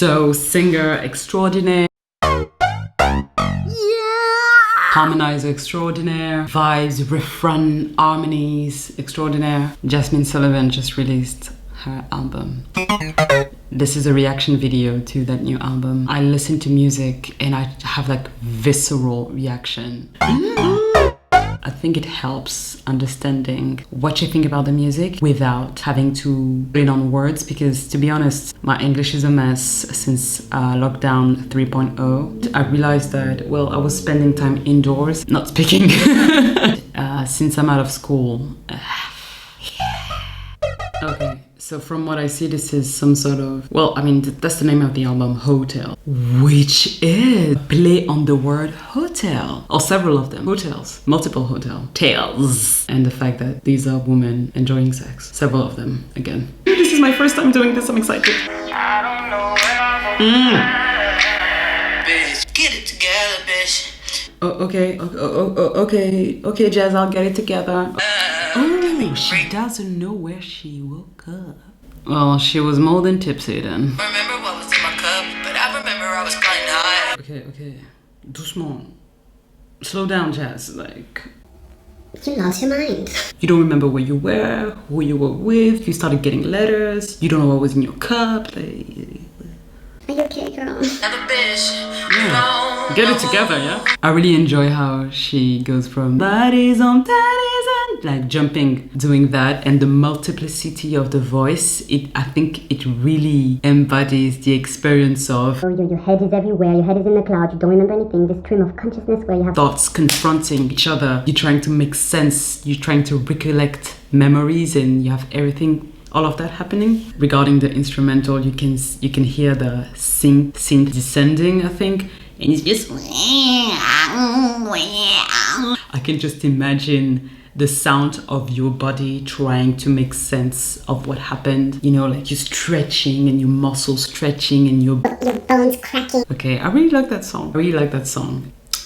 So singer extraordinaire, harmonizer extraordinaire, vibes, refrain, harmonies extraordinaire. Jazmine Sullivan just released her album. This is a reaction video to that new album. I listen to music and I have like visceral reaction. I think it helps understanding what you think about the music without having to put it on words, because to be honest, my English is a mess since lockdown 3.0. I realized that, well, I was spending time indoors, not speaking. Since I'm out of school. Okay. So from what I see, this is some sort of, well, I mean, that's the name of the album, Hotel, which is a play on the word hotel, or several of them, hotels, multiple hotel, tales, and the fact that these are women enjoying sex, several of them, again. This is my first time doing this, I'm excited. I don't know where I'm bitch, get it together, bitch. Oh, okay, Jazz, I'll get it together. Oh, she doesn't know where she woke up. Well, she was more than tipsy then. I remember what was in my cup, but I remember I was kinda high. Okay. Doucement. Slow down, Jazz, like... You lost your mind. You don't remember where you were, who you were with, you started getting letters, you don't know what was in your cup, like... Are you okay, girl? Yeah. Get it together, yeah? I really enjoy how she goes from bodies on daddies and like jumping, doing that, and the multiplicity of the voice. I think it really embodies the experience of your head is everywhere, your head is in the clouds, you don't remember anything, this stream of consciousness where you have thoughts confronting each other, you're trying to make sense, you're trying to recollect memories, and you have everything, all of that happening. Regarding the instrumental, you can hear the synth descending, I think, and it's just... I can just imagine the sound of your body trying to make sense of what happened. You know, like you're stretching and your muscles stretching and your bones cracking. Okay, I really like that song.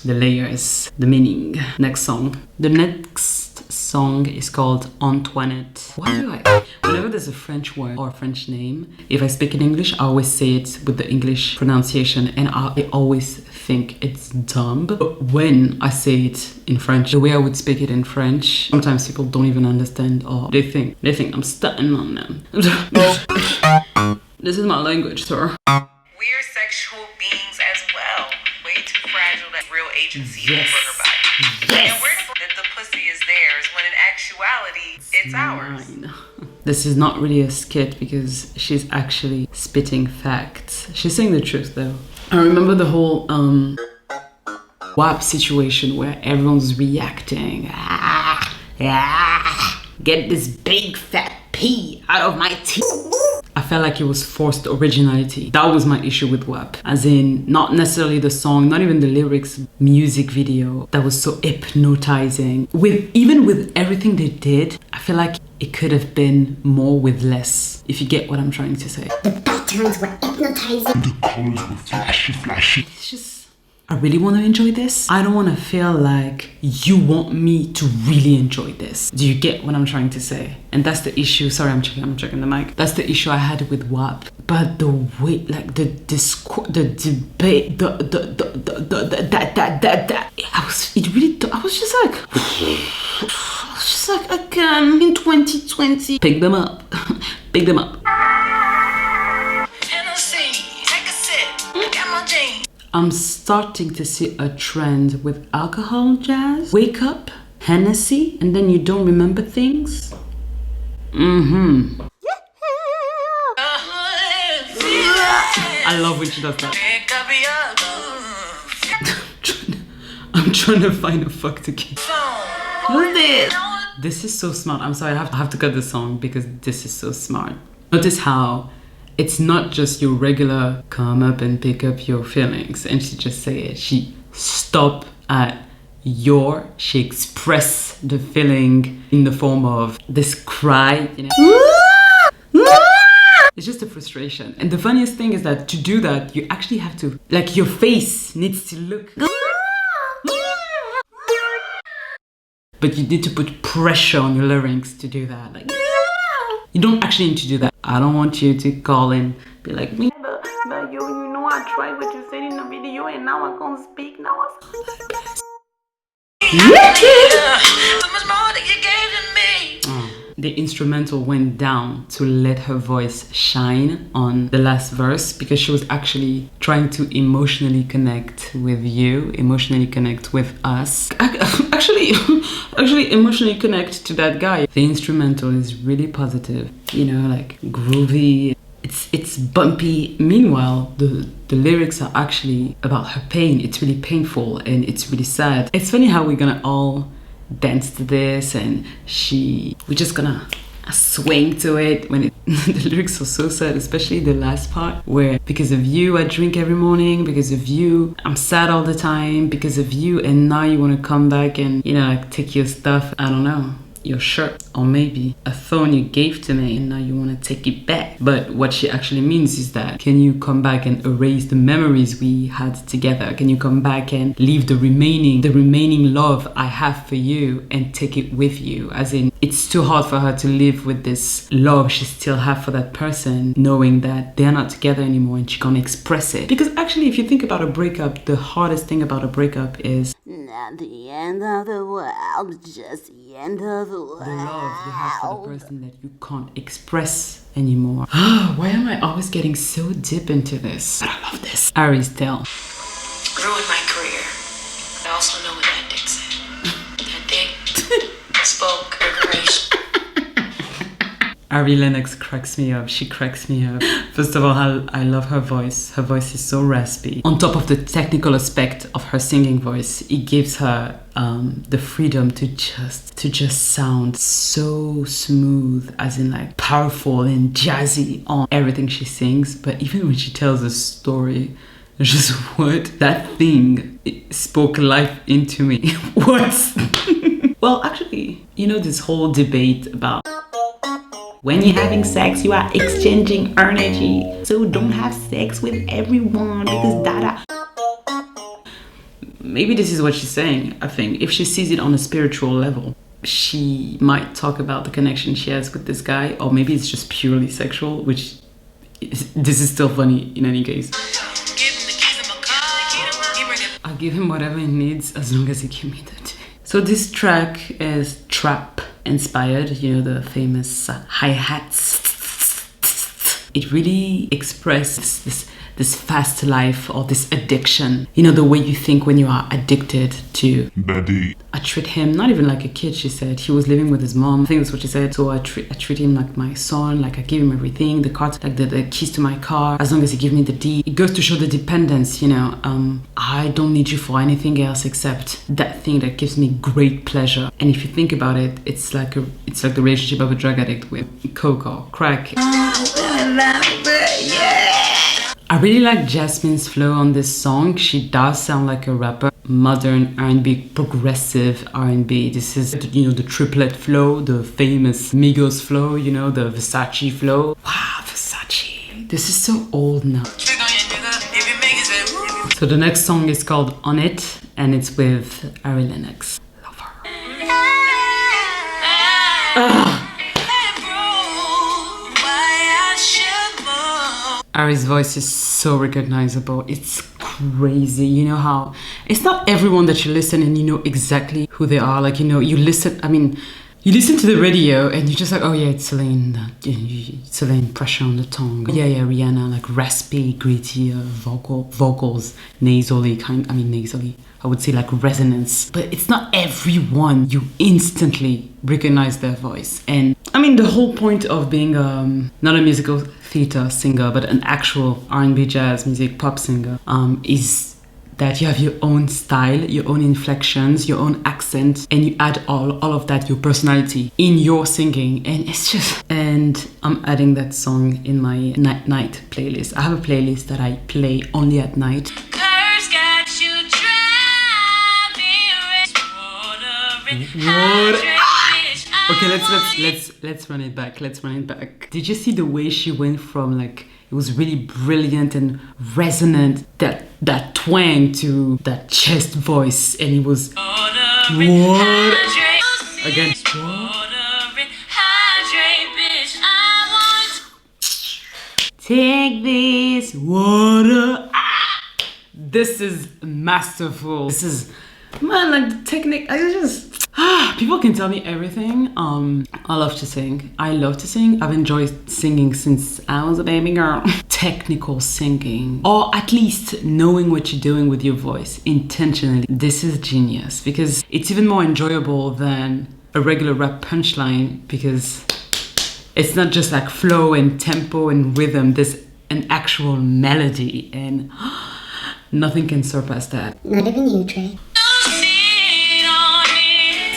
The layers, the meaning. Next song. The next song is called Antoinette. Whenever there's a French word or a French name, if I speak in English, I always say it with the English pronunciation, and I always think it's dumb. But when I say it in French, the way I would speak it in French, sometimes people don't even understand, or they think I'm stunting on them. This is my language, sir. We're sexual beings as well. Way too fragile to have real agency over her body. Yes. And we're that the pussy is theirs when in actuality it's ours. Mine. This is not really a skit because she's actually spitting facts. She's saying the truth though. I remember the whole WAP situation where everyone's reacting. Get this big fat pea out of my teeth. I felt like it was forced originality. That was my issue with WAP. As in, not necessarily the song, not even the lyrics, music video that was so hypnotizing. Even with everything they did, I feel like it could have been more with less, if you get what I'm trying to say. The patterns were hypnotizing. The colors were flashy. It's just, I really want to enjoy this. I don't want to feel like you want me to really enjoy this. Do you get what I'm trying to say? And that's the issue. Sorry, I'm checking the mic. That's the issue I had with WAP. But the way, like the debate, I was just like, again, in 2020. Pick them up. Pick them up. I'm starting to see a trend with alcohol, Jazz. Wake up, Hennessy, and then you don't remember things. I love when she does that. I'm trying to find a fuck to keep. Who's this? This is so smart. I'm sorry, I have to cut the song because this is so smart. Notice how it's not just your regular come up and pick up your feelings and she just say it. She stop at your, she express the feeling in the form of this cry, you know. It's just a frustration. And the funniest thing is that to do that, you actually have to, like your face needs to look. But you need to put pressure on your larynx to do that. Like, you don't actually need to do that. I don't want you to call and be like, me. But yo, you know I tried what you said in the video and now I'm gonna speak now. The instrumental went down to let her voice shine on the last verse because she was actually trying to emotionally connect with you, emotionally connect with us. Actually emotionally connect to that guy. The instrumental is really positive, you know, like groovy. It's bumpy. Meanwhile, the lyrics are actually about her pain. It's really painful and it's really sad. It's funny how we're gonna all dance to this and we're just gonna swing to it when the lyrics are so sad, especially the last part where because of you I drink every morning, because of you I'm sad all the time, because of you, and now you want to come back and, you know, like take your stuff, I don't know, your shirt, or maybe a phone you gave to me and now you want to take it back. But what she actually means is that, can you come back and erase the memories we had together? Can you come back and leave the remaining love I have for you and take it with you? As in, it's too hard for her to live with this love she still have for that person, knowing that they're not together anymore and she can't express it. Because actually, if you think about a breakup, the hardest thing about a breakup is not the end of the world, just the end of the world. the love you have for the person that you can't express anymore. Why am I always getting so deep into this? But I love this. Ari's tale. Ruined my career. I also know what that dick said. That dick spoke liberation. Ari Lennox cracks me up. She cracks me up. First of all, I love her voice. Her voice is so raspy. On top of the technical aspect of her singing voice, it gives her the freedom to just sound so smooth, as in like powerful and jazzy on everything she sings. But even when she tells a story, just what? That thing, it spoke life into me. What? Well, actually, you know this whole debate about when you're having sex, you are exchanging energy. So don't have sex with everyone because dada. Maybe this is what she's saying, I think. If she sees it on a spiritual level, she might talk about the connection she has with this guy, or maybe it's just purely sexual, which this is still funny in any case. I'll give him whatever he needs as long as he gives me that. So this track is trap inspired, you know, the famous hi-hats. It really expresses this fast life or this addiction. You know, the way you think when you are addicted to Daddy. I treat him not even like a kid, she said. He was living with his mom. I think that's what she said. So I treat him like my son, like I give him everything, the cards, like the keys to my car, as long as he gives me the deed. It goes to show the dependence, you know. I don't need you for anything else except that thing that gives me great pleasure. And if you think about it, it's like the relationship of a drug addict with coke or crack. I really like Jazmine's flow on this song. She does sound like a rapper. Modern R&B, progressive R&B. This is, you know, the triplet flow, the famous Migos flow, you know, the Versace flow. Wow, Versace. This is so old now. So the next song is called On It, and it's with Ari Lennox. Love her. Ari's voice is so recognizable. It's crazy. You know how it's not everyone that you listen and you know exactly who they are. Like, you know, you listen to the radio and you're just like, oh yeah, it's Celine. Celine, pressure on the tongue. Yeah, Rihanna, like raspy, gritty vocals, nasally. I would say like resonance. But it's not everyone you instantly recognize their voice. And I mean, the whole point of being not a musical theater singer, but an actual R&B, jazz, music, pop singer, is that you have your own style, your own inflections, your own accent, and you add all of that, your personality, in your singing. And it's just... And I'm adding that song in my night playlist. I have a playlist that I play only at night. What? Okay, let's run it back. Did you see the way she went from like, it was really brilliant and resonant, that twang, to that chest voice, and it was what? Again. What? Take this water. This is masterful. This is, man, like the technique. I just, people can tell me everything. I love to sing. I love to sing. I've enjoyed singing since I was a baby girl. Technical singing, or at least knowing what you're doing with your voice intentionally. This is genius, because it's even more enjoyable than a regular rap punchline, because it's not just like flow and tempo and rhythm. There's an actual melody, and nothing can surpass that. Not even you, Trey.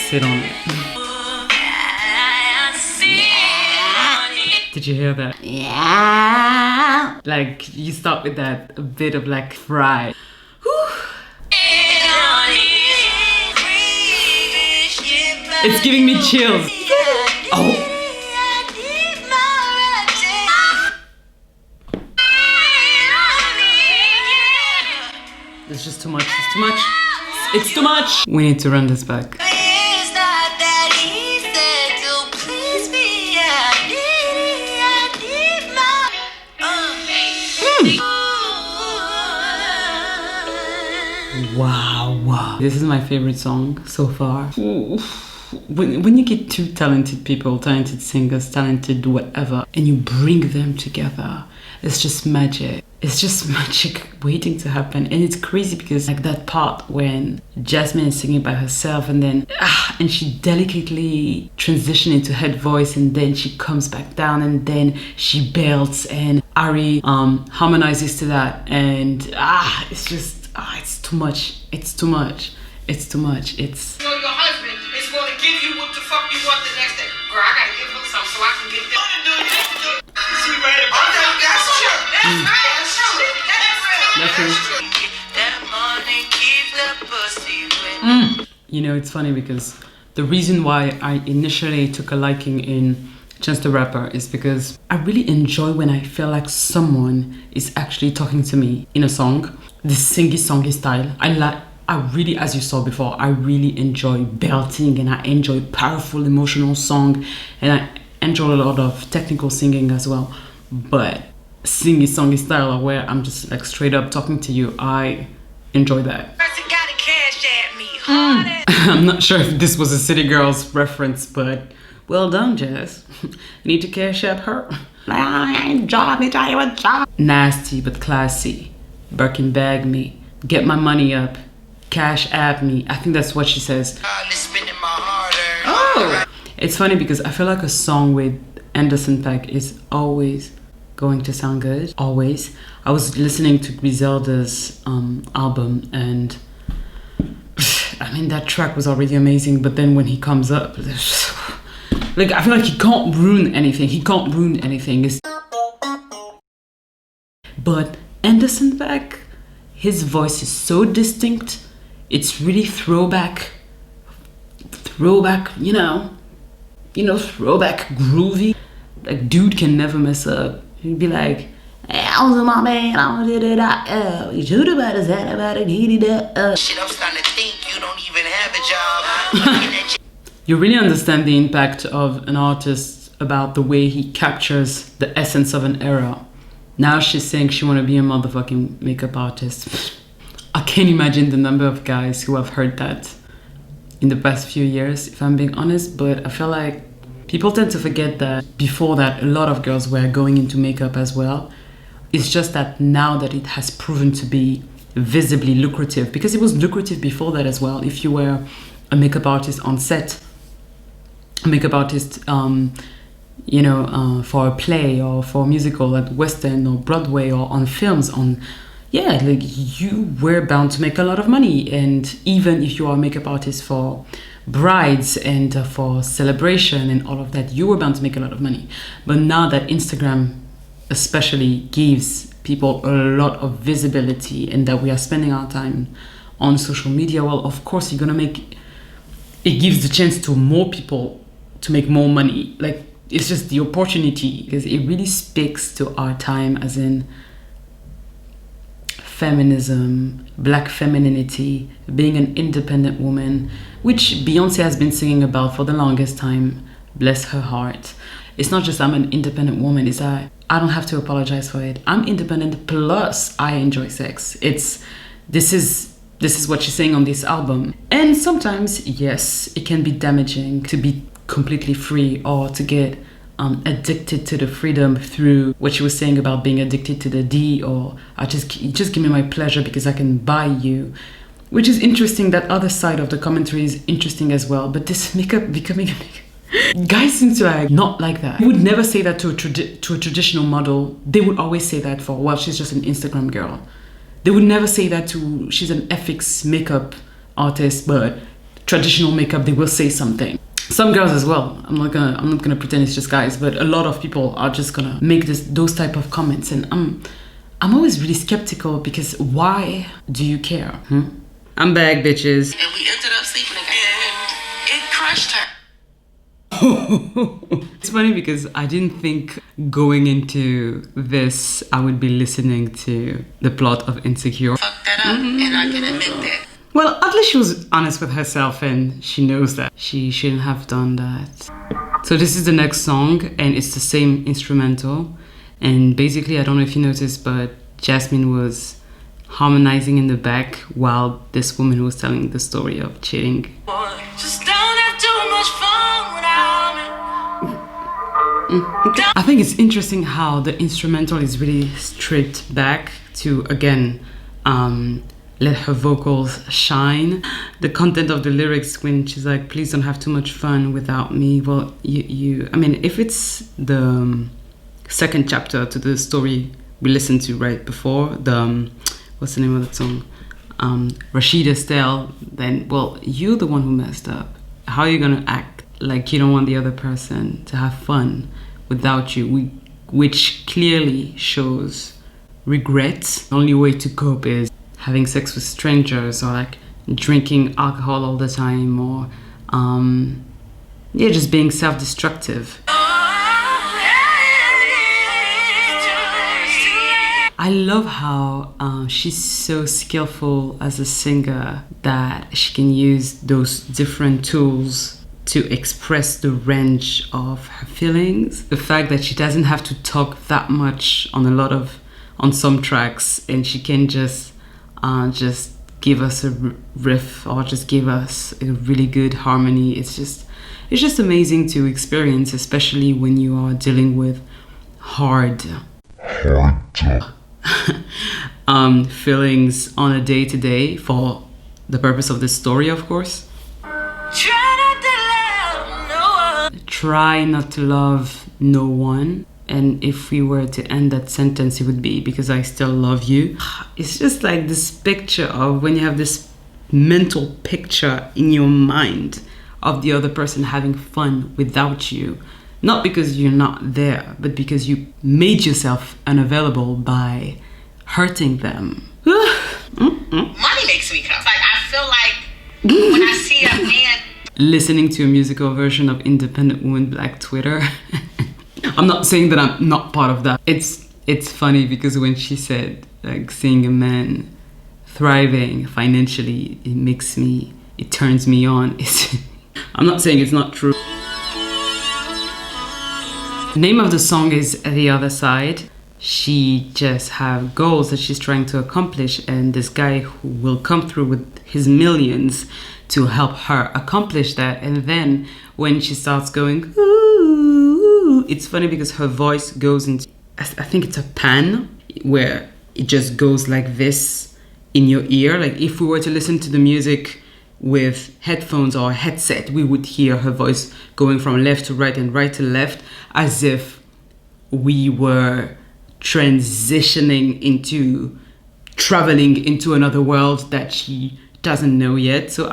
Sit on it. Did you hear that? Yeah. Like, you start with that a bit of like fry. It's giving me chills. Oh. It's just too much. It's too much. It's too much. We need to run this back. Wow. This is my favorite song so far. When you get two talented people, talented singers, talented whatever, and you bring them together, it's just magic. It's just magic waiting to happen. And it's crazy because like that part when Jazmine is singing by herself, and then and she delicately transitions into head voice, and then she comes back down, and then she belts, and Ari harmonizes to that, and it's just it's too much. It's too much. It's too much. It's your husband is going to give you what the fuck you want the next day. Girl, I gotta give him something so I can get this. She ready? Okay, that's true. That's real. That's true. You know, it's funny because the reason why I initially took a liking in Chance the Rapper is because I really enjoy when I feel like someone is actually talking to me in a song. This singy-songy style. I really, as you saw before, I really enjoy belting, and I enjoy powerful emotional song, and I enjoy a lot of technical singing as well. But singy-songy style where I'm just like straight up talking to you, I enjoy that. I'm not sure if this was a City Girls reference, but well done, Jazz. Need to cash app her. Nasty but classy. Birkin bag me. Get my money up. Cash app me. I think that's what she says. Oh! It's funny because I feel like a song with Anderson .Paak is always going to sound good. Always. I was listening to Griselda's album, and I mean, that track was already amazing, but then when he comes up, like, I feel like he can't ruin anything. He can't ruin anything. But Anderson .Paak, his voice is so distinct. It's really throwback, you know, throwback groovy. Like, dude can never mess up. He'd be like, hey, I was in my man, I did it, you should about his head about it, he did that. Shit, I'm starting to think you don't even have a job. You really understand the impact of an artist about the way he captures the essence of an era. Now she's saying she want to be a motherfucking makeup artist. I can't imagine the number of guys who have heard that in the past few years, if I'm being honest, but I feel like people tend to forget that before that, a lot of girls were going into makeup as well. It's just that now that it has proven to be visibly lucrative, because it was lucrative before that as well. If you were a makeup artist on set, a makeup artist, for a play or for a musical at West End or Broadway or on films, like you were bound to make a lot of money. And even if you are a makeup artist for brides and for celebration and all of that, you were bound to make a lot of money. But now that Instagram especially gives people a lot of visibility, and that we are spending our time on social media, well, of course you're gonna it gives the chance to more people to make more money. Like, it's just the opportunity, because it really speaks to our time, as in feminism, black femininity, being an independent woman, which Beyonce has been singing about for the longest time, bless her heart. It's not just I'm an independent woman, it's that I don't have to apologize for it. I'm independent plus I enjoy sex. This is what she's saying on this album. And sometimes, yes, it can be damaging to be completely free or to get addicted to the freedom through what she was saying about being addicted to the D, or I just give me my pleasure because I can buy you, which is interesting. That other side of the commentary is interesting as well. But this makeup becoming guys seem to like not like that. They would never say that to a traditional model. They would always say that for, well, she's just an Instagram girl. They would never say that to, she's an FX makeup artist, but traditional makeup, they will say something. Some girls as well. I'm not gonna pretend it's just guys, but a lot of people are just gonna make those type of comments, and I'm always really skeptical because why do you care? I'm back, bitches. And we ended up sleeping together. It crushed her. It's funny because I didn't think going into this I would be listening to the plot of Insecure. Fucked that up, and I can admit that. Well, at least she was honest with herself and she knows that she shouldn't have done that. So this is the next song and it's the same instrumental. And basically, I don't know if you noticed, but Jazmine was harmonizing in the back while this woman was telling the story of cheating. Just don't have too much fun without me. I think it's interesting how the instrumental is really stripped back to, again, let her vocals shine. The content of the lyrics when she's like, please don't have too much fun without me. Well, I mean, if it's the second chapter to the story we listened to right before, what's the name of that song? Rashida Estelle, then, well, you're the one who messed up. How are you gonna act like you don't want the other person to have fun without you? Which clearly shows regret. The only way to cope is having sex with strangers, or like drinking alcohol all the time, or just being self-destructive. I love how she's so skillful as a singer that she can use those different tools to express the range of her feelings. The fact that she doesn't have to talk that much on some tracks, and she can just give us a riff or just give us a really good harmony. It's just amazing to experience, especially when you are dealing with hard feelings on a day-to-day, for the purpose of this story, of course. Try not to love no one. And if we were to end that sentence, it would be because I still love you. It's just like this picture of when you have this mental picture in your mind of the other person having fun without you. Not because you're not there, but because you made yourself unavailable by hurting them. Money makes me come. Like, I feel like when I see a man listening to a musical version of Independent Woman Black Twitter. I'm not saying that I'm not part of that. It's funny because when she said, like, seeing a man thriving financially, it turns me on. I'm not saying it's not true. The name of the song is The Other Side. She just have goals that she's trying to accomplish, and this guy who will come through with his millions to help her accomplish that. And then when she starts going, ooh, it's funny because her voice goes into, I think it's a pan, where it just goes like this in your ear. Like if we were to listen to the music with headphones or a headset, we would hear her voice going from left to right and right to left, as if we were transitioning into traveling into another world that she doesn't know yet. So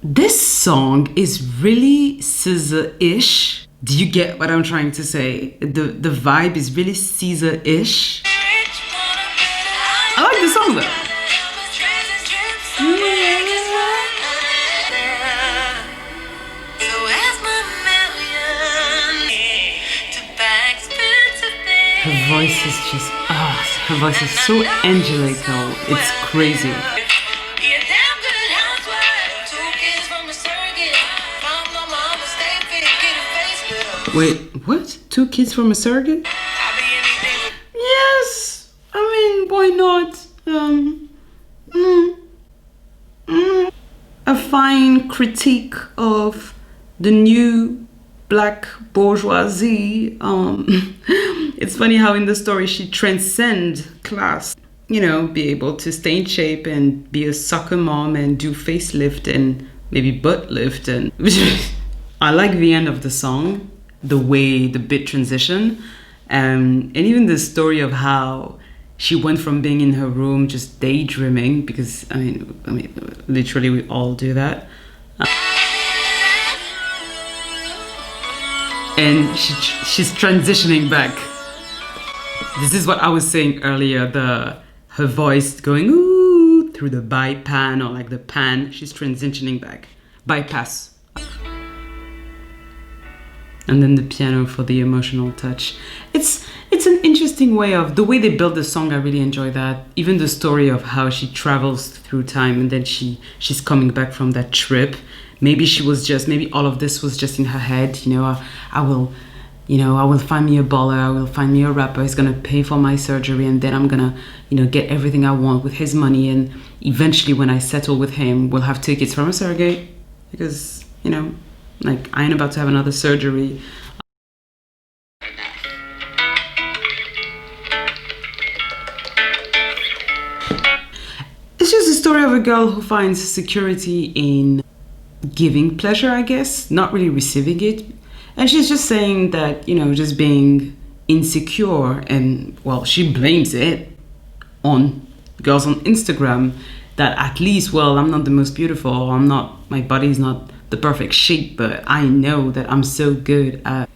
this song is really scissor-ish. Do you get what I'm trying to say? The vibe is really Caesar-ish. I like the song though. Her voice is just, her voice is so angelical. It's crazy. Wait, what? 2 kids from a surrogate? I'll be anything. Yes. I mean, why not? A fine critique of the new black bourgeoisie. It's funny how in the story she transcends class. You know, be able to stay in shape and be a soccer mom and do facelift and maybe butt lift. And I like the end of the song, the way the bit transition, and even the story of how she went from being in her room just daydreaming, because I mean, literally we all do that. And she's transitioning back. This is what I was saying earlier, her voice going ooh through the bypan, or like the pan. She's transitioning back. Bypass. And then the piano for the emotional touch. It's an interesting way of the way they build the song. I really enjoy that. Even the story of how she travels through time and then she's coming back from that trip. Maybe all of this was just in her head. You know, I will find me a baller, I will find me a rapper, he's gonna pay for my surgery, and then I'm gonna, get everything I want with his money, and eventually when I settle with him, we'll have 2 kids from a surrogate, because, like, I ain't about to have another surgery. It's just a story of a girl who finds security in giving pleasure, I guess, not really receiving it. And she's just saying that, just being insecure, and, well, she blames it on girls on Instagram, that at least, well, I'm not the most beautiful, my body's not the perfect shape, but I know that I'm so good at,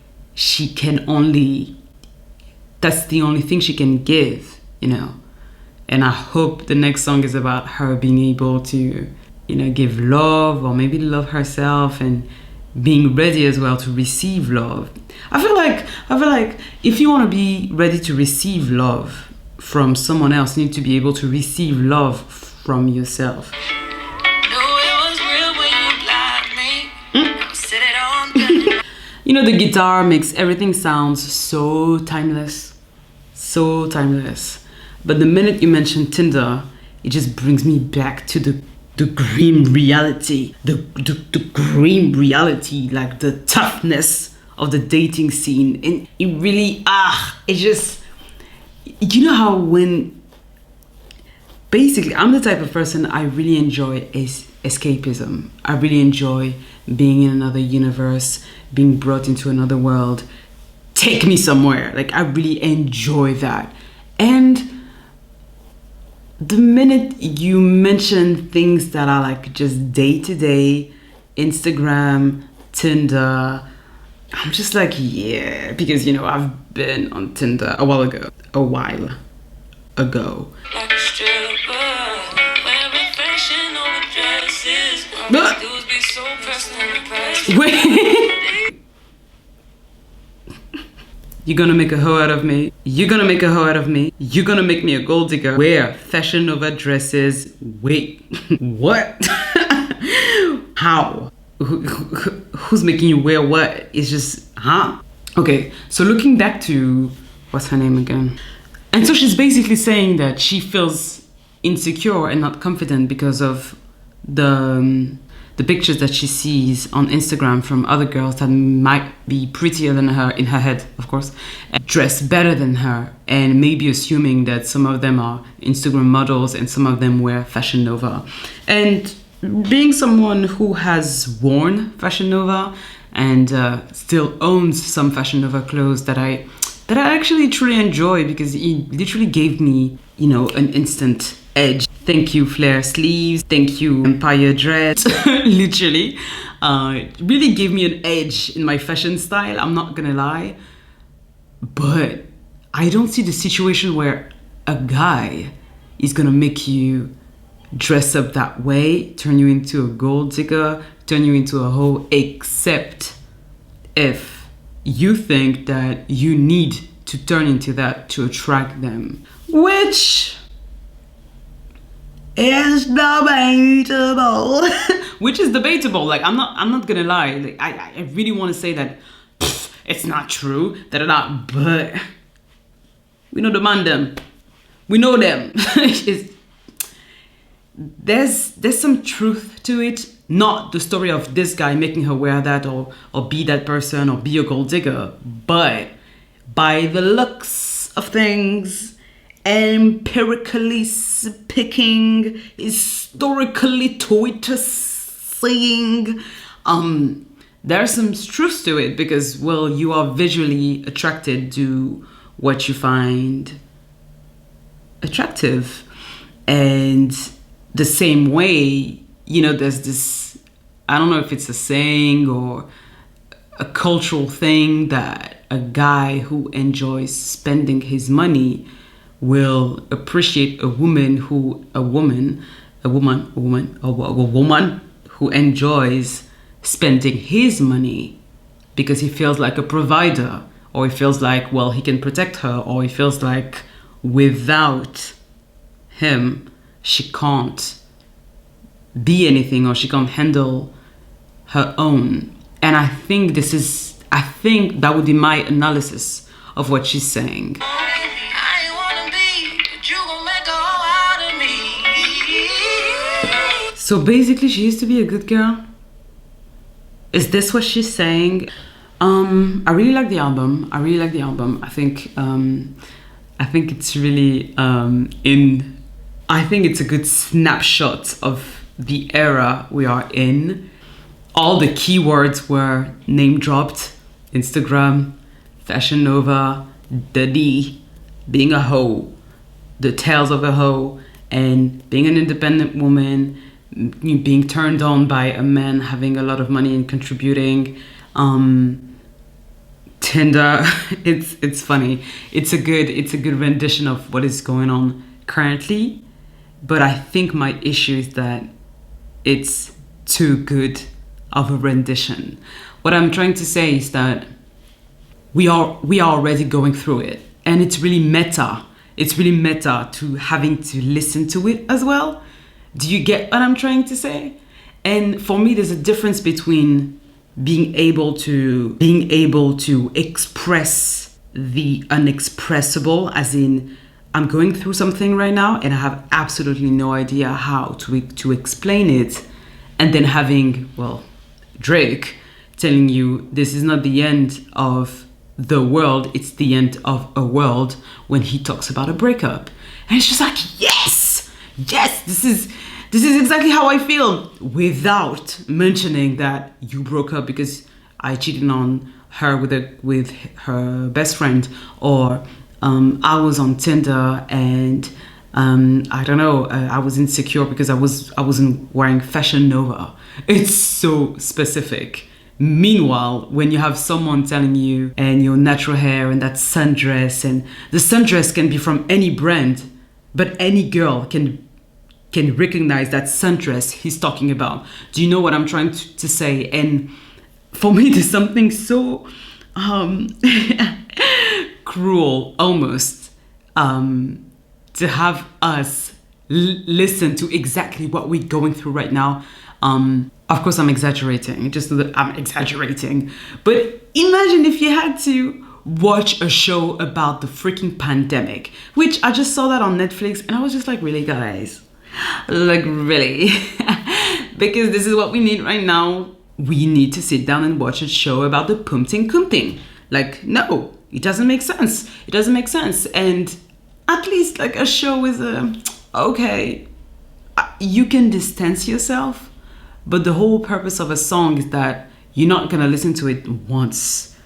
that's the only thing she can give, And I hope the next song is about her being able to, give love, or maybe love herself, and being ready as well to receive love. I feel like if you want to be ready to receive love from someone else, you need to be able to receive love from yourself. The guitar makes everything sound so timeless. So timeless. But the minute you mention Tinder, it just brings me back to the grim reality, the grim reality, like the toughness of the dating scene. And it really, it just, how when, basically, I'm the type of person, I really enjoy escapism. I really enjoy being in another universe, being brought into another world. Take me somewhere. Like, I really enjoy that. And the minute you mention things that are like just day-to-day, Instagram, Tinder, I'm just like, yeah, because I've been on Tinder a while ago. Like a stripper, wearing fashion over dresses. Dudes be so pressed and impressed. Wait. You're gonna make a hoe out of me. You're gonna make a hoe out of me. You're gonna make me a gold digger. Wear Fashion Nova dresses. Wait, what? How? Who's making you wear what? It's just, huh? Okay, so looking back to, what's her name again? And so she's basically saying that she feels insecure and not confident because of the pictures that she sees on Instagram from other girls that might be prettier than her, in her head, of course, and dress better than her, and maybe assuming that some of them are Instagram models and some of them wear Fashion Nova. And being someone who has worn Fashion Nova and still owns some Fashion Nova clothes that I actually truly enjoy, because it literally gave me, an instant edge. Thank you, flare sleeves. Thank you, empire dress. Literally. It really gave me an edge in my fashion style, I'm not gonna lie. But I don't see the situation where a guy is gonna make you dress up that way, turn you into a gold digger, turn you into a hoe, except if you think that you need to turn into that to attract them, which is debatable. Which is debatable. Like, I'm not gonna lie. Like, I really want to say that it's not true, but we know the man them. We know them. There's some truth to it. Not the story of this guy making her wear that or be that person or be a gold digger, but by the looks of things, empirically speaking, historically Twitter saying, there's some truth to it because, well, you are visually attracted to what you find attractive. And the same way, you know, there's this, I don't know if it's a saying or a cultural thing that a guy who enjoys spending his money will appreciate a woman who enjoys spending his money because he feels like a provider, or he feels like, well, he can protect her, or he feels like without him she can't be anything, or she can't handle her own. And I think that would be my analysis of what she's saying. So basically she used to be a good girl. Is this what she's saying? I really like the album. I think it's really I think it's a good snapshot of the era we are in. All the keywords were name dropped: Instagram, Fashion Nova, Diddy, being a hoe, the tales of a hoe, and being an independent woman, being turned on by a man having a lot of money and contributing. Tinder, it's funny. It's a good rendition of what is going on currently. But I think my issue is that it's too good of a rendition. What I'm trying to say is that we are already going through it, and it's really meta. It's really meta to having to listen to it as well. Do you get what I'm trying to say? And for me, there's a difference between being able to express the unexpressible, as in, I'm going through something right now and I have absolutely no idea how to explain it, and then having, well, Drake telling you this is not the end of the world, it's the end of a world, when he talks about a breakup. And it's just like, yes, this is exactly how I feel, without mentioning that you broke up because I cheated on her with her best friend, or I was on Tinder and I don't know, I was insecure because I wasn't wearing Fashion Nova. It's so specific. Meanwhile, when you have someone telling you, and your natural hair and that sundress, and the sundress can be from any brand, but any girl can recognize that sundress he's talking about. Do you know what I'm trying to say? And for me, there's something so cruel almost to have us listen to exactly what we're going through right now. Of course, I'm exaggerating, just so that I'm exaggerating. But imagine if you had to watch a show about the freaking pandemic, which I just saw that on Netflix, and I was just like, really, guys? Like, really? Because this is what we need right now. We need to sit down and watch a show about the pumping kumping. Like, no, it doesn't make sense. It doesn't make sense. And at least like a show with okay, you can distance yourself, but the whole purpose of a song is that you're not gonna listen to it once.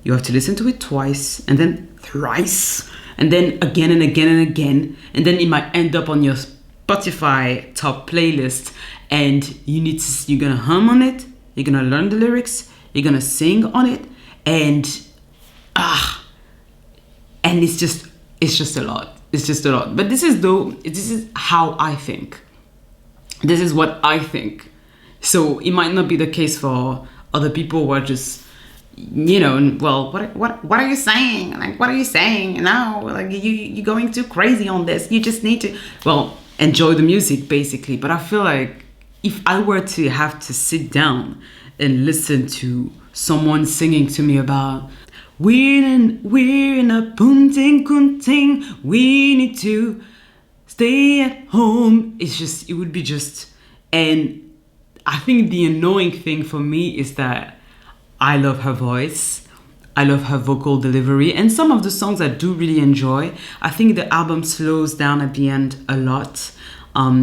You have to listen to it twice, and then thrice, and then again and again and again, and then it might end up on your Spotify top playlist, and you're gonna hum on it, you're gonna learn the lyrics, you're gonna sing on it, and it's just a lot. It's just a lot. But this is how I think. This is what I think. So it might not be the case for other people who are just, well, what are you saying? Like, what are you saying? No, like you're going too crazy on this. You just need to, well, enjoy the music basically. But I feel like if I were to have to sit down and listen to someone singing to me about We're in a punting kunting. We need to stay at home. It would be just, and I think the annoying thing for me is that I love her voice. I love her vocal delivery, and some of the songs I do really enjoy. I think the album slows down at the end a lot,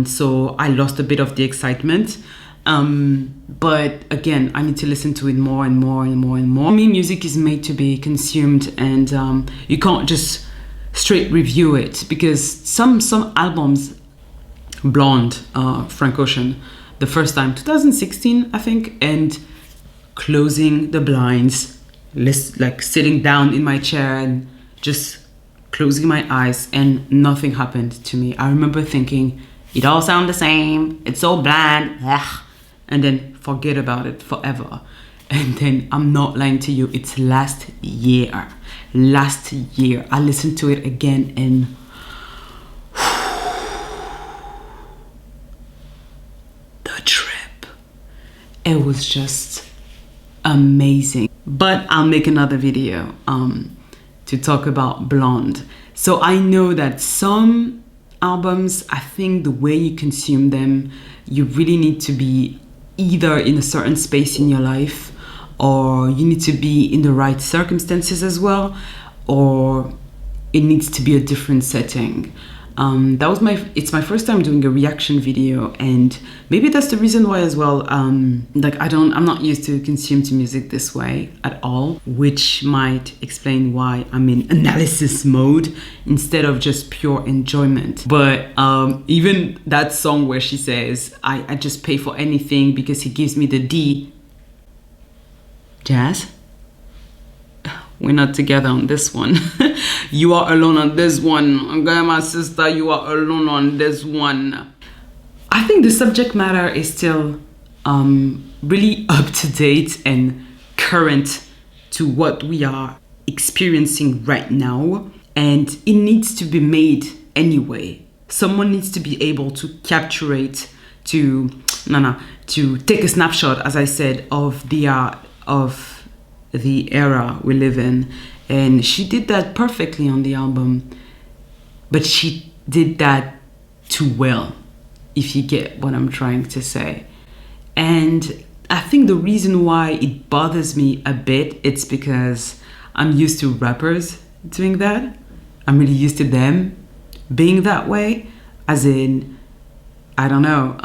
so I lost a bit of the excitement. But again, I need to listen to it more and more and more and more. For me, music is made to be consumed, and you can't just straight review it, because some albums, Blonde, Frank Ocean, the first time 2016 I think, and closing the blinds, like sitting down in my chair and just closing my eyes, and nothing happened to me. I remember thinking, it all sounds the same, it's so bland, ugh, and then forget about it forever. And then, I'm not lying to you, it's last year I listened to it again, and the trip, it was just amazing. But I'll make another video to talk about Blonde. So I know that some albums, I think the way you consume them, you really need to be either in a certain space in your life, or you need to be in the right circumstances as well, or it needs to be a different setting. It's my first time doing a reaction video, and maybe that's the reason why as well. I'm not used to consume to music this way at all, which might explain why I'm in analysis mode instead of just pure enjoyment. But even that song where she says, I just pay for anything because he gives me the D. Jazz? We're not together on this one. You are alone on this one. Okay, my sister, you are alone on this one. I think the subject matter is still really up to date and current to what we are experiencing right now. And it needs to be made anyway. Someone needs to be able to capture it, to take a snapshot, as I said, of the era we live in. And she did that perfectly on the album, but she did that too well, if you get what I'm trying to say. And I think the reason why it bothers me a bit, it's because I'm used to rappers doing that. I'm really used to them being that way, as in, I don't know,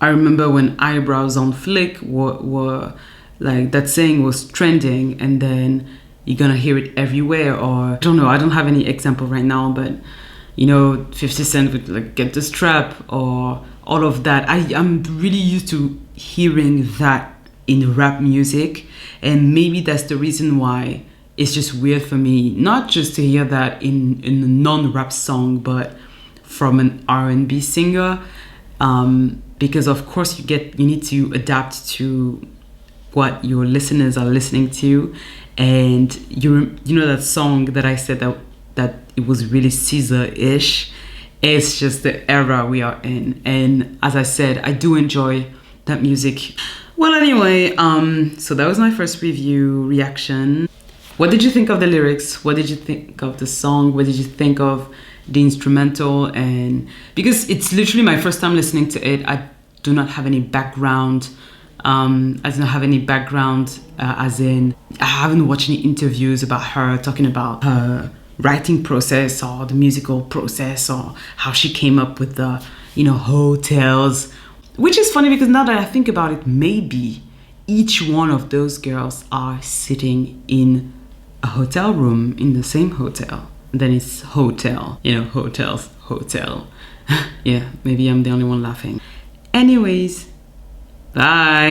I remember when Eyebrows on Flick were like, that saying was trending, and then you're gonna hear it everywhere. Or I don't know, I don't have any example right now, but 50 Cent would like Get the Strap, or all of that. I'm really used to hearing that in rap music, and maybe that's the reason why it's just weird for me not just to hear that in a non-rap song, but from an R&B singer, because of course you need to adapt to what your listeners are listening to. And you know that song that I said that it was really Caesar-ish. It's just the era we are in, and as I said, I do enjoy that music. Well, anyway, so that was my first reaction. What did you think of the lyrics? What did you think of the song? What did you think of the instrumental? And because it's literally my first time listening to it, I do not have any background. As in, I haven't watched any interviews about her talking about her writing process or the musical process, or how she came up with the, hotels. Which is funny, because now that I think about it, maybe each one of those girls are sitting in a hotel room in the same hotel. Then it's hotel, hotels, hotel. Yeah, maybe I'm the only one laughing. Anyways, bye.